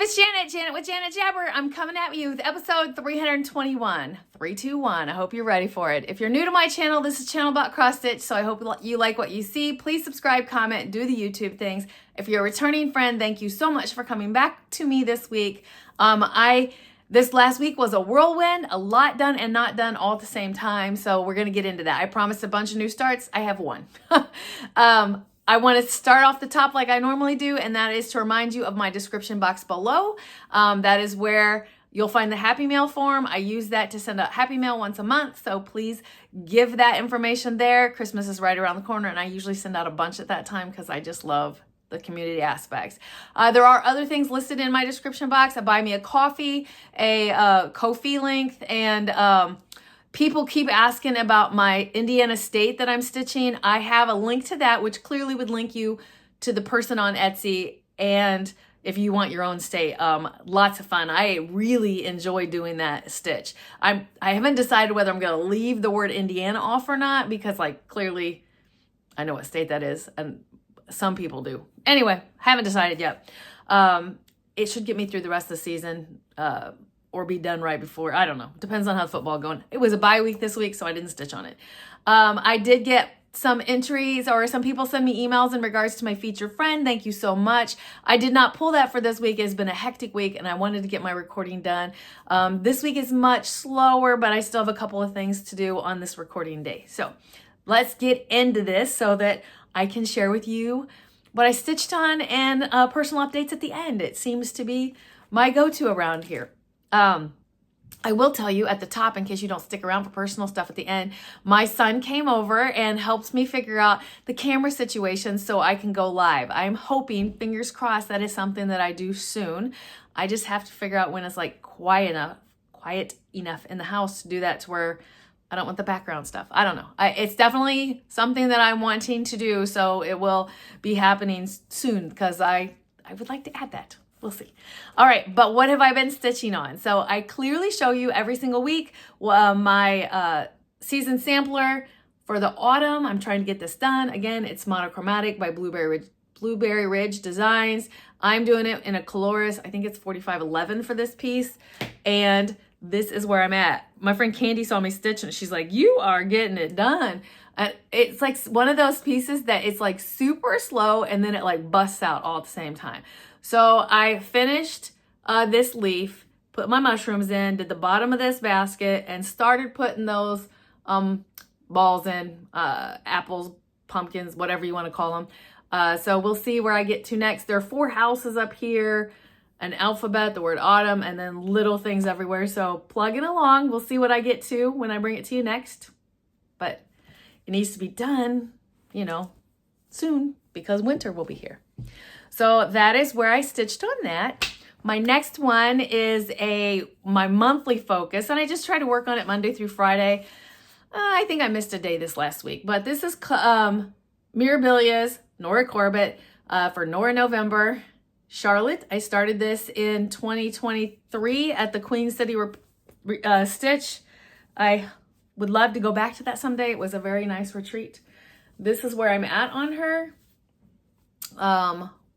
it's Janet with Janet Jabber. I'm coming at you with episode 321. 321. I hope you're ready for it. If you're new to my channel, this is a channel about cross stitch, so I hope you like what you see. Please subscribe, comment, do the YouTube things. If you're a returning friend, thank you so much for coming back to me this week. This last week was a whirlwind, a lot done and not done all at the same time, so we're going to get into that. I promised a bunch of new starts. I have one. I want to start off the top like I normally do, and that is to remind you of my description box below. That is where you'll find the Happy Mail form. I use that to send out Happy Mail once a month, so please give that information there. Christmas is right around the corner, and I usually send out a bunch at that time because I just love the community aspects. There are other things listed in my description box. A buy me a coffee, a Ko-fi link, and people keep asking about my Indiana state that I'm stitching. I have a link to that, which clearly would link you to the person on Etsy. And if you want your own state, lots of fun. I really enjoy doing that stitch. I haven't decided whether I'm going to leave the word Indiana off or not, because like clearly I know what state that is, and some people do. Anyway, haven't decided yet. It should get me through the rest of the season, or be done right before. I don't know. Depends on how the football going. It was a bye week this week, so I didn't stitch on it. I did get some entries, or some people send me emails in regards to my featured friend. Thank you so much. I did not pull that for this week. It's been a hectic week, and I wanted to get my recording done. This week is much slower, but I still have a couple of things to do on this recording day. So let's get into this so that I can share with you what I stitched on and personal updates at the end. It seems to be my go-to around here. I will tell you at the top, in case you don't stick around for personal stuff at the end, my son came over and helped me figure out the camera situation so I can go live. I'm hoping, fingers crossed, that is something that I do soon. I just have to figure out when it's like quiet enough in the house to do that, to where I don't want the background stuff. I don't know. It's definitely something that I'm wanting to do, so it will be happening soon, because I would like to add that. We'll see. All right, but what have I been stitching on? So I clearly show you every single week my season sampler for the autumn. I'm trying to get this done. Again, it's monochromatic by Blueberry Ridge Designs. I'm doing it in a Coloris. I think it's 4511 for this piece. And this is where I'm at. My friend Candy saw me stitch, and she's like, you are getting it done. It's like one of those pieces that it's like super slow, and then it like busts out all at the same time. So I finished this leaf, put my mushrooms in, did the bottom of this basket, and started putting those balls in, apples, pumpkins, whatever you want to call them. So we'll see where I get to next. There are 4 houses up here, an alphabet, the word autumn, and then little things everywhere. So plugging along. We'll see what I get to when I bring it to you next. But it needs to be done, you know, soon, because winter will be here. So that is where I stitched on that. My next one is my monthly focus, and I just try to work on it Monday through Friday. I think I missed a day this last week, but this is Mirabilia's Nora Corbett for Nora November. Charlotte, I started this in 2023 at the Queen City Stitch. I would love to go back to that someday. It was a very nice retreat. This is where I'm at on her.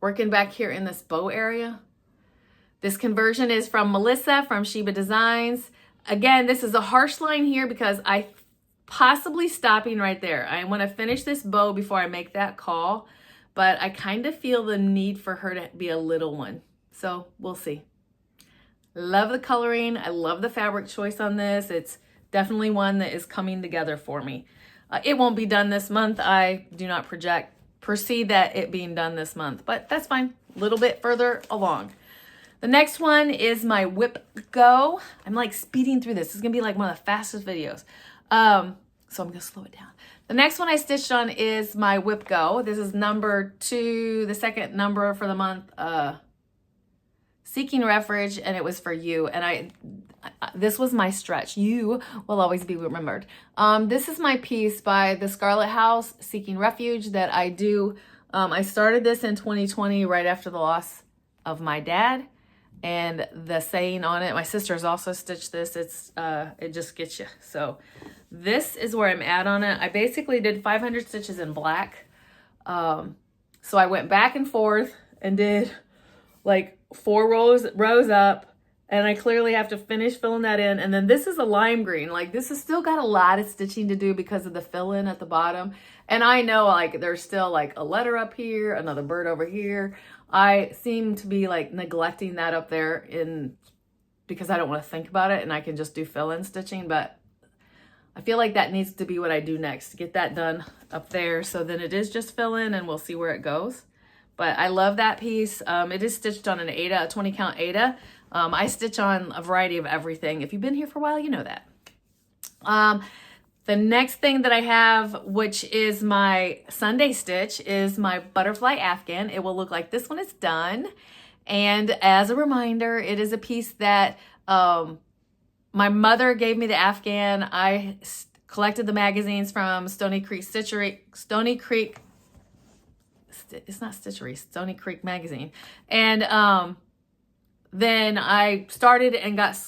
Working back here in this bow area. This conversion is from Melissa from Sheba Designs. Again, this is a harsh line here because I possibly stopping right there. I want to finish this bow before I make that call, but I kind of feel the need for her to be a little one. So we'll see. Love the coloring. I love the fabric choice on this. It's definitely one that is coming together for me. It won't be done this month. I do not foresee that it being done this month, but that's fine. A little bit further along. The next one is my Whip Go. I'm like speeding through this. This is gonna be like one of the fastest videos. So I'm gonna slow it down. The next one I stitched on is my Whip Go. This is number 2, the second number for the month, Seeking Refuge, and it was for you. And this was my stretch. You will always be remembered. This is my piece by the Scarlet House, Seeking Refuge, that I do. I started this in 2020 right after the loss of my dad, and the saying on it, my sister's also stitched this. It just gets you. So this is where I'm at on it. I basically did 500 stitches in black. So I went back and forth and did like 4 rows up, and I clearly have to finish filling that in. And then this is a lime green. Like, this has still got a lot of stitching to do because of the fill-in at the bottom. And I know, like, there's still like a letter up here, another bird over here. I seem to be like neglecting that up there because I don't want to think about it, and I can just do fill-in stitching. But I feel like that needs to be what I do next, to get that done up there. So then it is just fill-in, and we'll see where it goes. But I love that piece. It is stitched on an Aida, a 20 count Aida. I stitch on a variety of everything. If you've been here for a while, you know that. The next thing that I have, which is my Sunday stitch, is my butterfly Afghan. It will look like this when it's done. And as a reminder, it is a piece that my mother gave me the Afghan. I collected the magazines from Stony Creek Stitchery. It's not Stitchery, Stony Creek magazine. And then I started and got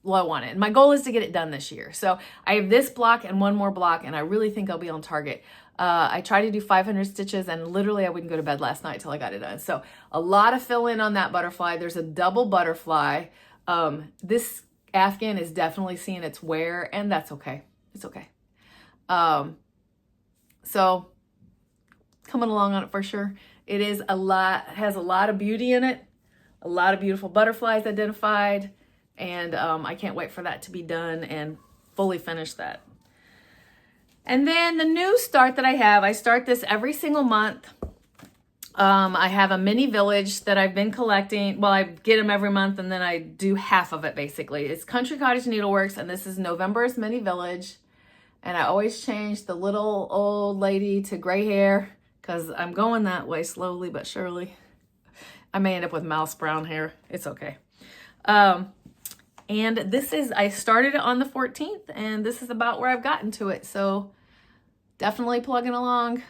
low on it. My goal is to get it done this year. So I have this block and one more block, and I really think I'll be on target. I tried to do 500 stitches, and literally I wouldn't go to bed last night till I got it done. So a lot of fill in on that butterfly. There's a double butterfly. This Afghan is definitely seeing its wear, and that's okay. It's okay. So coming along on it for sure. It is has a lot of beauty in it, a lot of beautiful butterflies identified, and I can't wait for that to be done and fully finish that. And then the new start that I start this every single month. I have a mini village that I've been collecting. Well, I get them every month, and then I do half of it basically. It's Country Cottage Needleworks, and this is November's mini village. And I always change the little old lady to gray hair because I'm going that way slowly but surely. I may end up with mouse brown hair. It's okay. And this is, I started it on the 14th, and this is about where I've gotten to it. So definitely plugging along.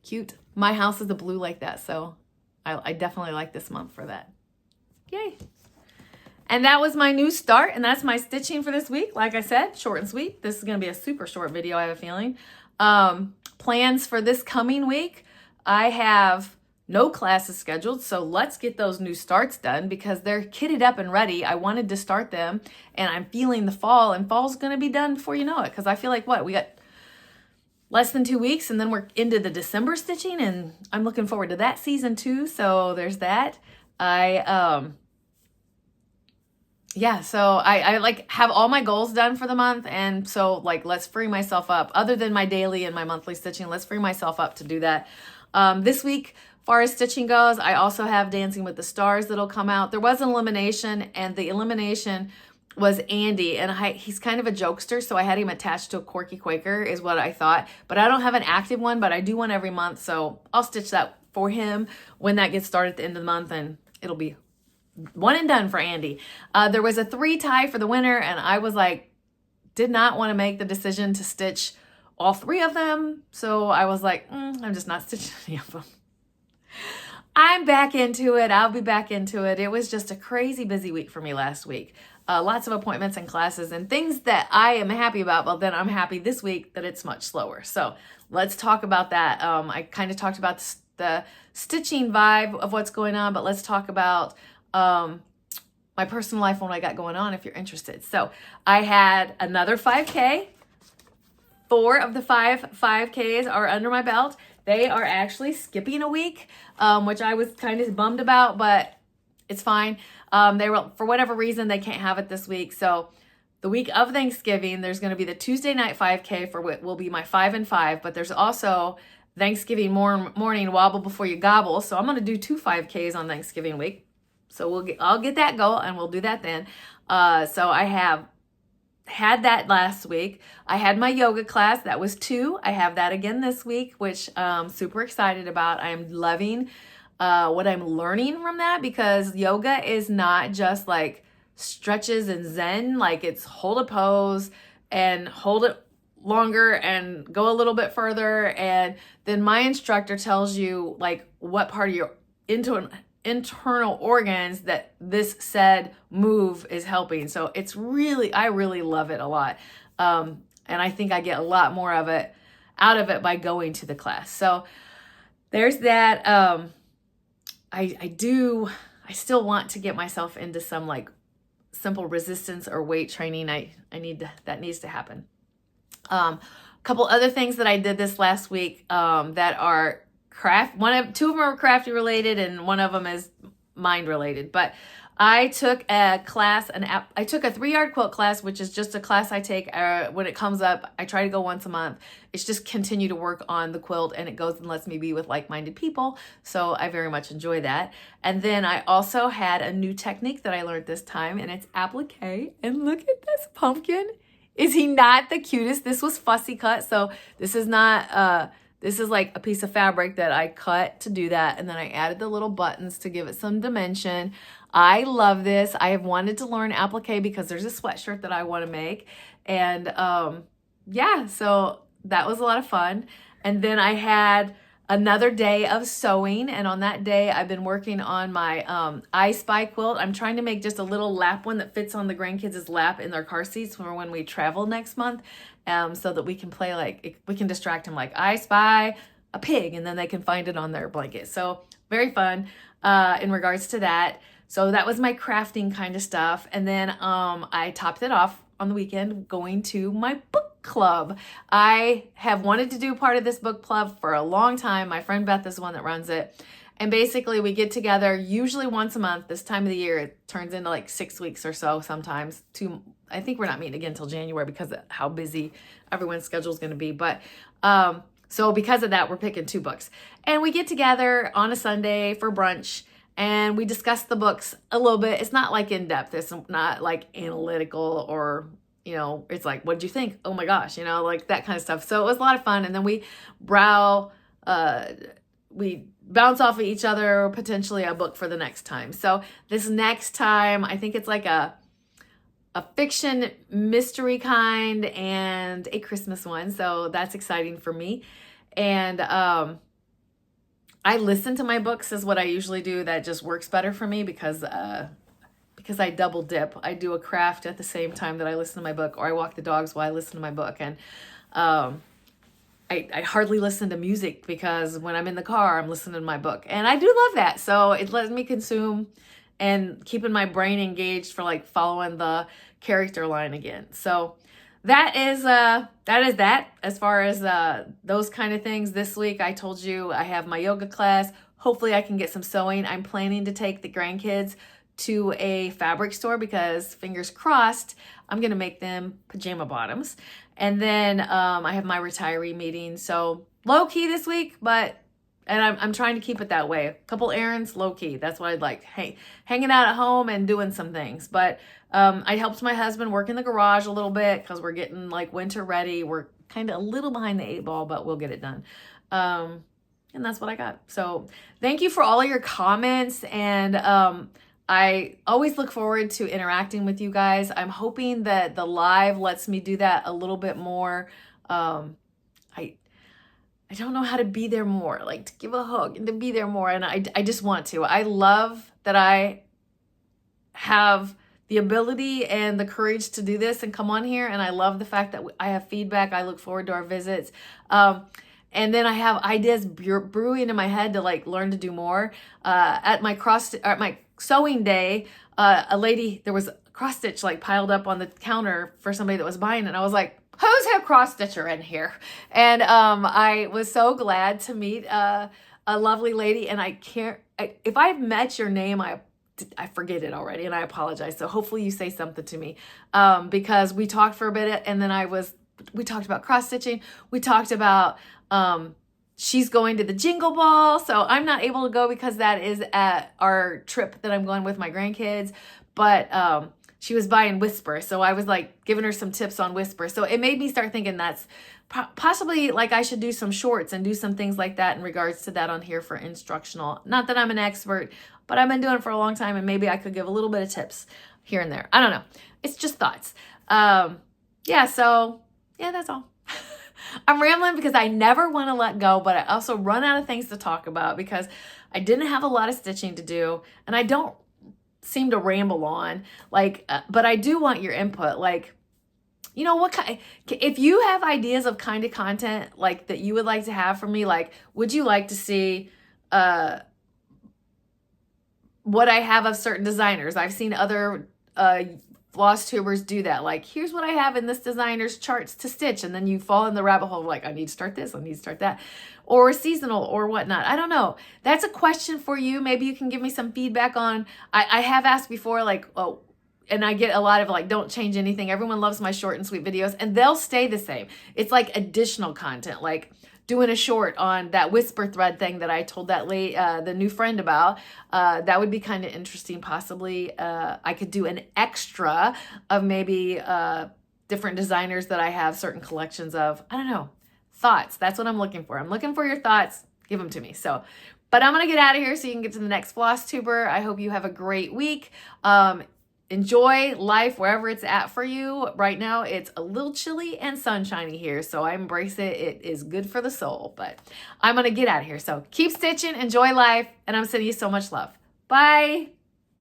Cute. My house is a blue like that, so I definitely like this month for that. Yay. And that was my new start, and that's my stitching for this week. Like I said, short and sweet. This is going to be a super short video, I have a feeling. Plans for this coming week. I have no classes scheduled, so let's get those new starts done because they're kitted up and ready. I wanted to start them, and I'm feeling the fall, and fall's going to be done before you know it because I feel like, we got less than 2 weeks, and then we're into the December stitching, and I'm looking forward to that season too, so there's that. So I like have all my goals done for the month, and so like let's free myself up. Other than my daily and my monthly stitching, let's free myself up to do that. This week, far as stitching goes, I also have Dancing with the Stars that'll come out. There was an elimination, and the elimination was Andy, and he's kind of a jokester, so I had him attached to a Quirky Quaker is what I thought. But I don't have an active one, but I do one every month, so I'll stitch that for him when that gets started at the end of the month, and it'll be one and done for Andy. There was a 3 tie for the winner, and I was like, did not want to make the decision to stitch all 3 of them, so I was like, I'm just not stitching any of them. I'm back into it. I'll be back into it. It was just a crazy busy week for me last week. Lots of appointments and classes and things that I am happy about, but then I'm happy this week that it's much slower. So let's talk about that. I kind of talked about the stitching vibe of what's going on, but let's talk about my personal life and what I got going on if you're interested. So I had another 5K. 4 of the 5 5Ks are under my belt. They are actually skipping a week, which I was kind of bummed about, but it's fine. They were, for whatever reason, they can't have it this week. So the week of Thanksgiving, there's going to be the Tuesday night 5K for what will be my 5 and 5, but there's also Thanksgiving morning wobble before you gobble. So I'm going to do 2 5Ks on Thanksgiving week. So I'll get that goal, and we'll do that then. So I have had that last week. I had my yoga class. That was 2. I have that again this week, which I'm super excited about. I'm loving what I'm learning from that, because yoga is not just like stretches and zen. Like, it's hold a pose and hold it longer and go a little bit further, and then my instructor tells you like what part of your internal organs that this said move is helping. So it's really, I really love it a lot. And I think I get a lot more of it out of it by going to the class. So there's that. I do I still want to get myself into some like simple resistance or weight training. That needs to happen. A couple other things that I did this last week that are two of them are crafty related and one of them is mind related. But I took a class, I took a 3-yard quilt class, which is just a class I take when it comes up. I try to go once a month. It's just continue to work on the quilt, and it goes and lets me be with like-minded people. So I very much enjoy that. And then I also had a new technique that I learned this time, and it's applique. And look at this pumpkin. Is he not the cutest? This was fussy cut, so this is not, this is like a piece of fabric that I cut to do that, and then I added the little buttons to give it some dimension. I love this. I have wanted to learn applique because there's a sweatshirt that I want to make, and yeah, so that was a lot of fun. And then I had another day of sewing, and on that day I've been working on my I Spy quilt. I'm trying to make just a little lap one that fits on the grandkids' lap in their car seats for when we travel next month, so that we can play we can distract them like I spy a pig, and then they can find it on their blanket. So very fun in regards to that. So that was my crafting kind of stuff. And then I topped it off on the weekend going to my book club. I have wanted to do part of this book club for a long time. My friend Beth is the one that runs it. And basically we get together usually once a month. This time of the year, it turns into like 6 weeks or so sometimes. I think we're not meeting again until January because of how busy everyone's schedule is going to be. But so because of that, we're picking 2 books. And we get together on a Sunday for brunch, and we discuss the books a little bit. It's not like in depth. It's not like analytical or, you know, it's like, what did you think? Oh my gosh, you know, like that kind of stuff. So it was a lot of fun. And then we bounce off of each other, potentially a book for the next time. So this next time, I think it's like a fiction mystery kind and a Christmas one. So that's exciting for me. And I listen to my books is what I usually do. That just works better for me because I double dip. I do a craft at the same time that I listen to my book, or I walk the dogs while I listen to my book. And I hardly listen to music because when I'm in the car, I'm listening to my book. And I do love that. So it lets me consume and keeping my brain engaged for like following the character line again. So that is that as far as those kind of things. This week I told you I have my yoga class. Hopefully I can get some sewing. I'm planning to take the grandkids to a fabric store because fingers crossed I'm gonna make them pajama bottoms. And then I have my retiree meeting. So low key this week, and I'm trying to keep it that way. A couple errands, low key. That's what I'd like. Hey, hanging out at home and doing some things. But I helped my husband work in the garage a little bit because we're getting like winter ready. We're kind of a little behind the 8 ball, but we'll get it done. And that's what I got. So thank you for all of your comments. And I always look forward to interacting with you guys. I'm hoping that the live lets me do that a little bit more. I don't know how to be there more, like to give a hug and to be there more. And I just want to. I love that I have the ability and the courage to do this and come on here. And I love the fact that I have feedback. I look forward to our visits. And then I have ideas brewing in my head to like learn to do more. At my sewing day, there was cross stitch like piled up on the counter for somebody that was buying it. And I was like, who's a cross stitcher in here? And I was so glad to meet a lovely lady. And if I've met your name, I forget it already, and I apologize. So hopefully you say something to me because we talked for a bit, and then we talked about cross stitching. We talked about she's going to the Jingle Ball, so I'm not able to go because that is at our trip that I'm going with my grandkids. But she was buying Whisper, so I was like giving her some tips on Whisper. So it made me start thinking that's possibly like I should do some shorts and do some things like that in regards to that on here for instructional. Not that I'm an expert, but I've been doing it for a long time, and maybe I could give a little bit of tips here and there. I don't know. It's just thoughts. So that's all. I'm rambling because I never want to let go, but I also run out of things to talk about because I didn't have a lot of stitching to do, and I don't seem to ramble on, but I do want your input. Like, you know, if you have ideas of kind of content like that you would like to have from me, like, would you like to see what I have of certain designers. I've seen other floss tubers do that. Like, here's what I have in this designer's charts to stitch. And then you fall in the rabbit hole of like, I need to start this, I need to start that. Or seasonal or whatnot. I don't know. That's a question for you. Maybe you can give me some feedback on, I have asked before, like, oh, and I get a lot of like, don't change anything. Everyone loves my short and sweet videos, and they'll stay the same. It's like additional content, like doing a short on that whisper thread thing that I told that the new friend about. That would be kind of interesting. Possibly I could do an extra of maybe different designers that I have certain collections of. I don't know. Thoughts. That's what I'm looking for. I'm looking for your thoughts. Give them to me. So, but I'm going to get out of here so you can get to the next floss tuber. I hope you have a great week. Enjoy life wherever it's at for you. Right now, it's a little chilly and sunshiny here, so I embrace it. It is good for the soul, but I'm going to get out of here. So keep stitching, enjoy life, and I'm sending you so much love. Bye.